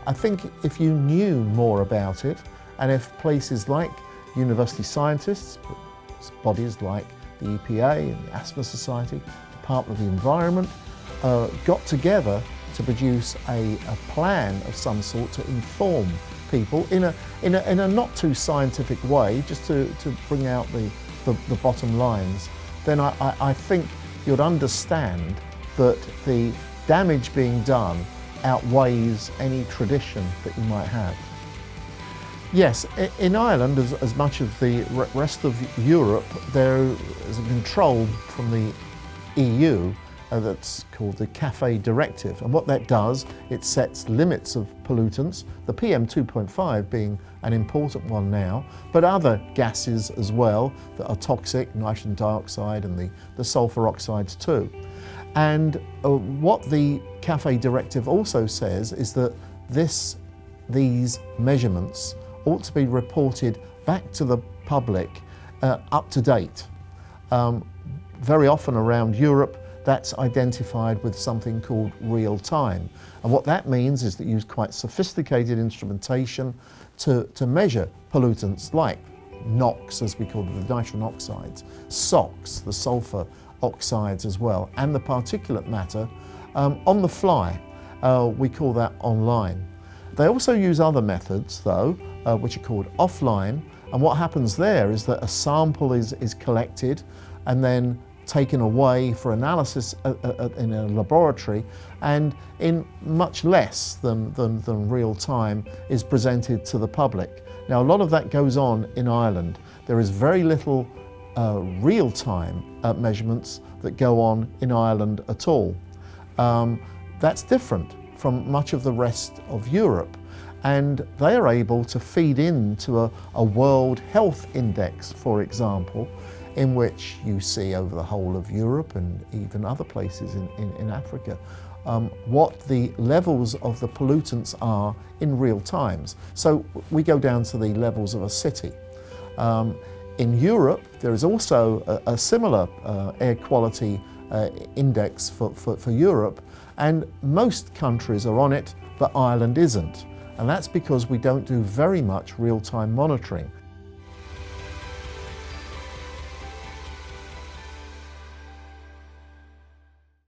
I think if you knew more about it, and if places like university scientists, bodies like the EPA and the Asthma Society, Department of the Environment, got together to produce a plan of some sort to inform people in a not too scientific way, just to bring out the bottom lines, then I think you'd understand that the damage being done outweighs any tradition that you might have. Yes, in Ireland, as much of the rest of Europe, there is a control from the EU that's called the Café Directive. And what that does, it sets limits of pollutants, the PM 2.5 being an important one now, but other gases as well that are toxic, nitrogen dioxide and the sulfur oxides too. And what the Café Directive also says is that these measurements ought to be reported back to the public up to date. Very often around Europe, that's identified with something called real time. And what that means is that you use quite sophisticated instrumentation to measure pollutants like NOx, as we call them, the nitrogen oxides, SOx, the sulfur oxides as well, and the particulate matter on the fly. We call that online. They also use other methods though, which are called offline, and what happens there is that a sample is collected and then taken away for analysis in a laboratory, and in much less than real time is presented to the public. Now, a lot of that goes on in Ireland. There is very little real-time measurements that go on in Ireland at all. That's different from much of the rest of Europe, and they are able to feed into a World Health Index, for example, in which you see over the whole of Europe and even other places in Africa, what the levels of the pollutants are in real times. So we go down to the levels of a city. In Europe, there is also a similar air quality index for Europe, and most countries are on it, but Ireland isn't. And that's because we don't do very much real-time monitoring.